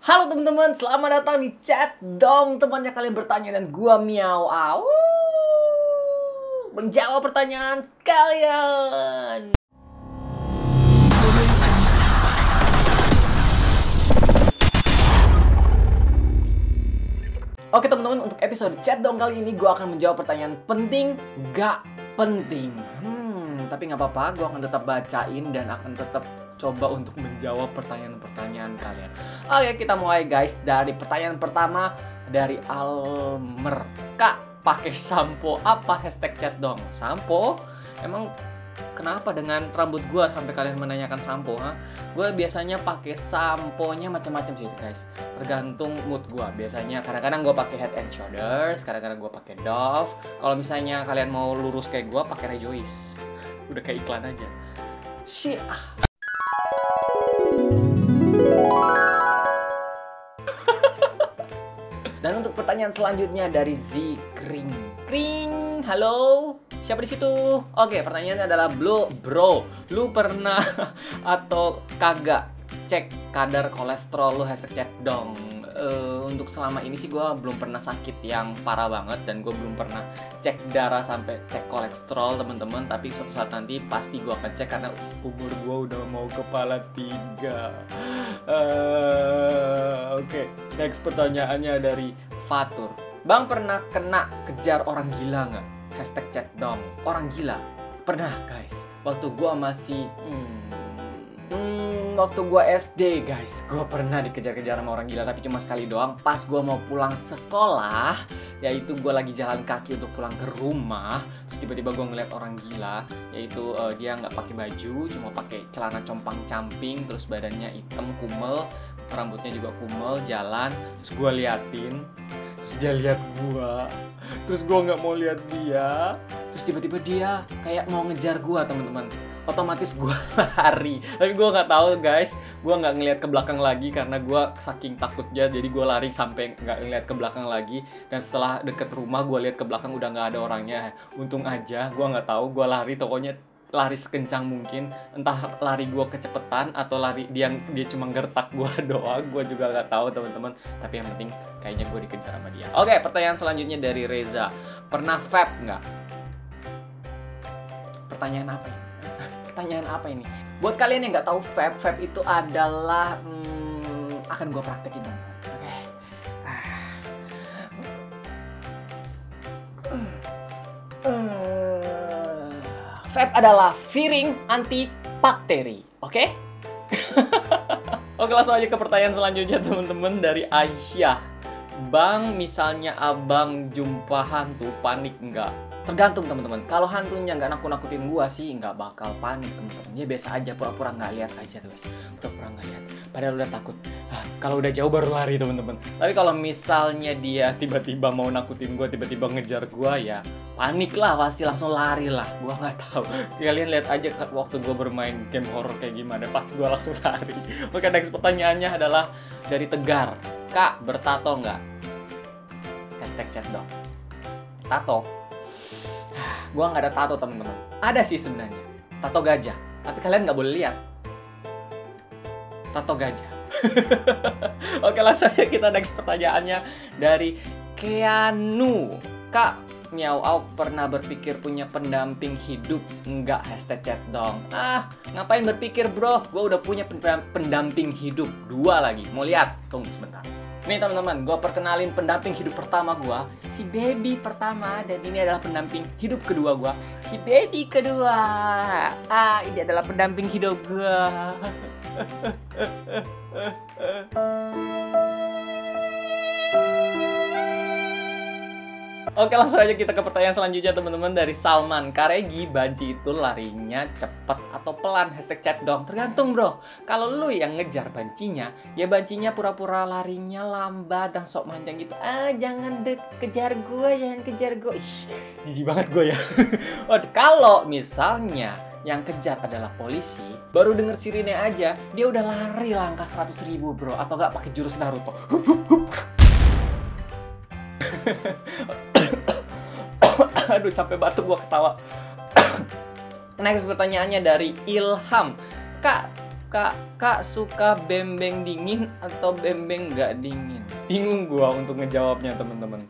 Halo teman-teman, selamat datang di Chat Dong. Temannya kalian bertanya dan gua Miao Au menjawab pertanyaan kalian. Oke teman-teman, untuk episode Chat Dong kali ini gua akan menjawab pertanyaan penting gak penting. Tapi nggak apa-apa, gue akan tetap bacain dan akan tetap coba untuk menjawab pertanyaan-pertanyaan kalian. Oke, kita mulai guys dari pertanyaan pertama dari Almer. Kak, pakai sampo apa? Hashtag Chat Dong. Sampo? Emang kenapa dengan rambut gue sampai kalian menanyakan sampo? Gue biasanya pakai samponya macam-macam sih guys, tergantung mood gue. Biasanya kadang-kadang gue pakai Head and Shoulders, kadang-kadang gue pakai Dove. Kalau misalnya kalian mau lurus kayak gue, pakai Rejoice. Udah kayak iklan aja. Dan untuk pertanyaan selanjutnya dari Zikring. Kring, halo. Siapa di situ? Oke, pertanyaannya adalah bro, lu pernah atau kagak cek kadar kolesterol lu? Hashtag Chat Dong. Untuk selama ini sih gue belum pernah sakit yang parah banget, dan gue belum pernah cek darah sampai cek kolesterol teman-teman. Tapi suatu saat nanti pasti gue akan cek karena umur gue udah mau kepala 3. Oke, next pertanyaannya dari Fatur. Bang, pernah kena kejar orang gila nggak? Hashtag Chat Dong. Orang gila? Pernah guys. Waktu gue masih waktu gue SD guys, gue pernah dikejar-kejar sama orang gila, tapi cuma sekali doang. Pas gue mau pulang sekolah, yaitu gue lagi jalan kaki untuk pulang ke rumah, terus tiba-tiba gue ngeliat orang gila, yaitu dia nggak pakai baju, cuma pakai celana compang-camping, terus badannya hitam, kumel, rambutnya juga kumel, jalan. Terus gue liatin, terus dia lihat gue, terus gue nggak mau lihat dia, terus tiba-tiba dia kayak mau ngejar gue teman-teman. Otomatis gue lari, tapi gue nggak tahu guys, gue nggak ngeliat ke belakang lagi karena gue saking takutnya, jadi gue lari sampai nggak ngeliat ke belakang lagi. Dan setelah deket rumah gue lihat ke belakang udah nggak ada orangnya. Untung aja, gue nggak tahu, gue lari, pokoknya lari sekencang mungkin. Entah lari gue kecepetan atau lari dia cuma gertak gue doang, gue juga nggak tahu teman-teman. Tapi yang penting kayaknya gue dikejar sama dia. Oke, pertanyaan selanjutnya dari Reza. Pernah vape nggak? Pertanyaan apa ini? Pertanyaan apa ini? Buat kalian yang nggak tahu, vape itu adalah akan gue praktekin. Oke. Vape adalah viring anti bakteri. Oke? Oke, langsung aja ke pertanyaan selanjutnya teman-teman dari Aisyah. Bang, misalnya abang jumpa hantu, panik nggak? Tergantung teman-teman. Kalau hantunya nggak nakut-nakutin gua sih nggak bakal panik teman-teman. Dia biasa aja, pura-pura nggak lihat aja tuh guys. Pura-pura nggak lihat. Padahal udah takut. Kalau udah jauh baru lari teman-teman. Tapi kalau misalnya dia tiba-tiba mau nakutin gua, tiba-tiba ngejar gua, ya panik lah, pasti langsung lari lah. Gua nggak tahu. Kalian lihat aja waktu gua bermain game horror kayak gimana. Pasti gua langsung lari. Oke, next pertanyaannya adalah dari Tegar. Kak, bertato nggak? Hashtag Chat Dong. Tato? Gua nggak ada tato teman-teman. Ada sih sebenarnya, tato gajah, tapi kalian nggak boleh lihat. Tato gajah. Oke, langsung aja kita next pertanyaannya dari Keanu. Kak, Miao Au pernah berpikir punya pendamping hidup nggak? Hashtag Chat Dong. Ngapain berpikir bro? Gue udah punya pendamping hidup 2 lagi. Mau lihat? Tunggu sebentar. Nih teman-teman, gue perkenalin pendamping hidup pertama gue, si baby pertama, dan ini adalah pendamping hidup kedua gue, si baby kedua. Ini adalah pendamping hidup gue. Oke, langsung aja kita ke pertanyaan selanjutnya teman-teman dari Salman. Karegi, banci itu larinya cepet atau pelan? Hashtag Chat Dong. Tergantung bro. Kalau lu yang ngejar bancinya, ya bancinya pura-pura larinya lambat dan sok manjang gitu. Jangan kejar gue, jangan kejar gue. Jijik banget gue ya. Kalau misalnya yang kejar adalah polisi, baru denger sirine aja, dia udah lari langkah 100.000 bro. Atau nggak pakai jurus Naruto. Aduh, capek batuk gua ketawa. Next pertanyaannya dari Ilham. Kak, Kak suka bembeng dingin atau bembeng nggak dingin? Bingung gua untuk ngejawabnya teman-teman.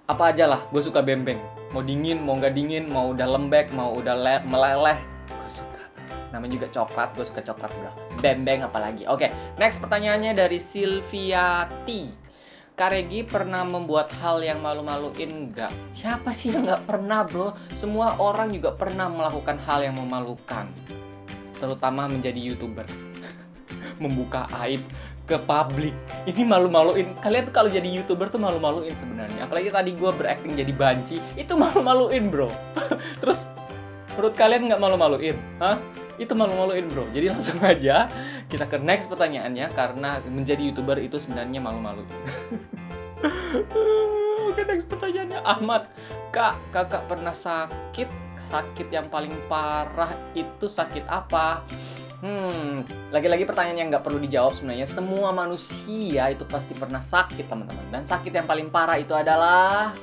Apa aja lah, gue suka bembeng. Mau dingin, mau nggak dingin, mau udah lembek, mau udah meleleh, gue suka. Namanya juga coklat, gue suka coklat bro. Bembeng apalagi. Oke, next pertanyaannya dari Silviati. Kak Regi pernah membuat hal yang malu-maluin nggak? Siapa sih yang nggak pernah bro? Semua orang juga pernah melakukan hal yang memalukan. Terutama menjadi YouTuber. Membuka aib ke publik. Ini malu-maluin. Kalian tuh kalau jadi YouTuber tuh malu-maluin sebenarnya. Apalagi tadi gue berakting jadi banci. Itu malu-maluin bro. Terus menurut kalian nggak malu-maluin? Hah? Itu malu-maluin bro. Jadi langsung aja kita ke next pertanyaannya. Karena menjadi YouTuber itu sebenarnya malu-maluin. Oke, next pertanyaannya Ahmad. Kakak pernah sakit? Sakit yang paling parah itu sakit apa? Lagi-lagi pertanyaan yang nggak perlu dijawab sebenarnya. Semua manusia itu pasti pernah sakit teman-teman. Dan sakit yang paling parah itu adalah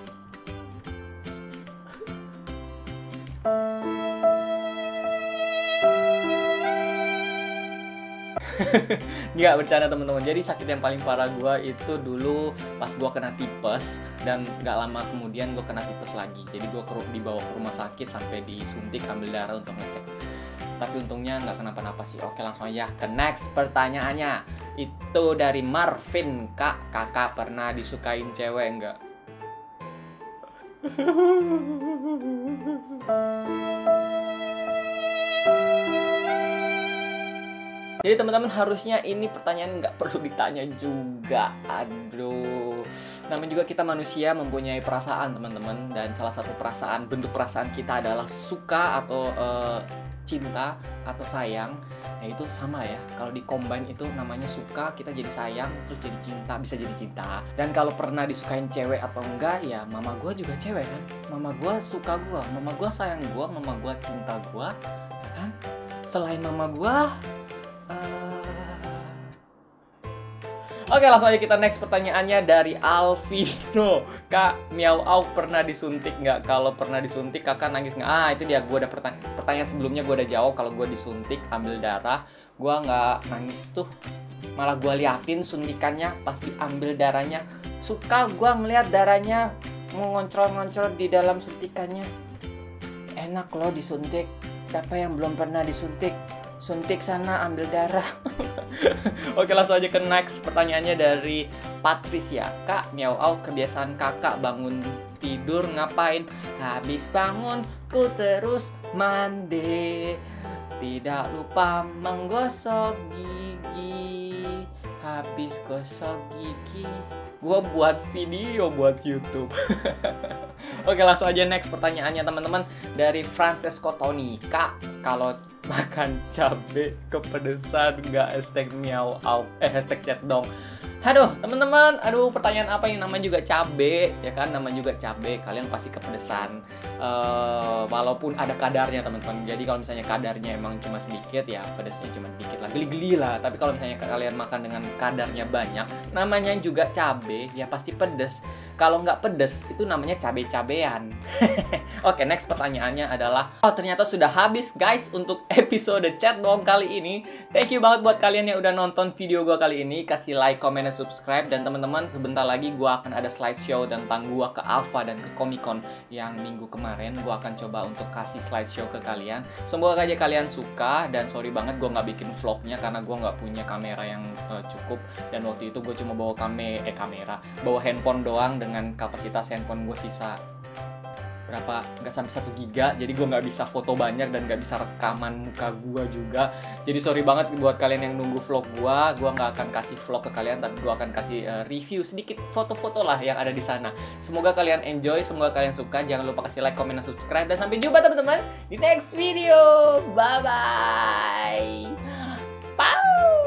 nggak bercanda teman-teman. Jadi sakit yang paling parah gue itu dulu pas gue kena tipes. Dan nggak lama kemudian gue kena tipes lagi. Jadi gue dibawa ke rumah sakit sampai disuntik ambil darah untuk ngecek. Tapi untungnya nggak kenapa-napa sih. Oke, langsung aja ke next pertanyaannya. Itu dari Marvin. Kakak pernah disukain cewek nggak? Jadi teman-teman harusnya ini pertanyaan nggak perlu ditanya juga. Aduh. Namanya juga kita manusia mempunyai perasaan teman-teman. Dan salah satu perasaan, bentuk perasaan kita adalah suka atau cinta atau sayang. Ya itu sama ya, kalau di combine itu namanya suka, kita jadi sayang, terus jadi cinta, bisa jadi cinta. Dan kalau pernah disukain cewek atau enggak, ya mama gue juga cewek kan. Mama gue suka gue, mama gue sayang gue, mama gue cinta gue, ya kan. Selain mama gue Oke, langsung aja kita next pertanyaannya dari Alvino. Kak, Miao Au pernah disuntik nggak? Kalau pernah disuntik, kakak nangis nggak? Itu dia, gue udah pertanyaan sebelumnya gue udah jawab. Kalau gue disuntik, ambil darah, gue nggak nangis tuh. Malah gue liatin suntikannya, pas diambil darahnya. Suka gue ngeliat darahnya mengoncol-ngoncol di dalam suntikannya. Enak loh disuntik. Siapa yang belum pernah disuntik? Suntik sana, ambil darah. Oke, langsung aja ke next pertanyaannya dari Patricia. Kak, Miao Au, kebiasaan kakak bangun tidur ngapain? Habis bangun, ku terus mandi. Tidak lupa menggosok gigi. Habis gosok gigi, gua buat video buat YouTube. Oke, langsung aja next pertanyaannya teman-teman dari Francesco Tony. Kak, kalau makan cabe kepedesan nggak? Hashtag Miao Au, hashtag chat dong. Aduh teman-teman, pertanyaan apa ini? Namanya juga cabe, ya kan? Namanya juga cabe, kalian pasti kepedesan. Walaupun ada kadarnya teman-teman. Jadi kalau misalnya kadarnya emang cuma sedikit, ya pedesnya cuma dikit lah, geli-geli lah. Tapi kalau misalnya kalian makan dengan kadarnya banyak, namanya juga cabe, ya pasti pedes. Kalau nggak pedes, itu namanya cabe-cabean. Oke, next pertanyaannya adalah, ternyata sudah habis guys untuk episode chat dong kali ini. Thank you banget buat kalian yang udah nonton video gue kali ini. Kasih like, comment, dan subscribe. Dan teman-teman, sebentar lagi gue akan ada slideshow tentang gue ke Alpha dan ke Comic Con yang minggu kemarin. Gue akan coba untuk kasih slideshow ke kalian. Semoga aja kalian suka. Dan sorry banget gue nggak bikin vlognya karena gue nggak punya kamera yang cukup. Dan waktu itu gue cuma bawa bawa handphone doang dengan kapasitas handphone gue sisa berapa, nggak sampai 1 giga, jadi gue nggak bisa foto banyak dan nggak bisa rekaman muka gue juga. Jadi sorry banget buat kalian yang nunggu vlog gue nggak akan kasih vlog ke kalian, tapi gue akan kasih review sedikit foto-foto lah yang ada di sana. Semoga kalian enjoy, semoga kalian suka. Jangan lupa kasih like, comment, dan subscribe, dan sampai jumpa teman-teman di next video. Bye bye. Bye.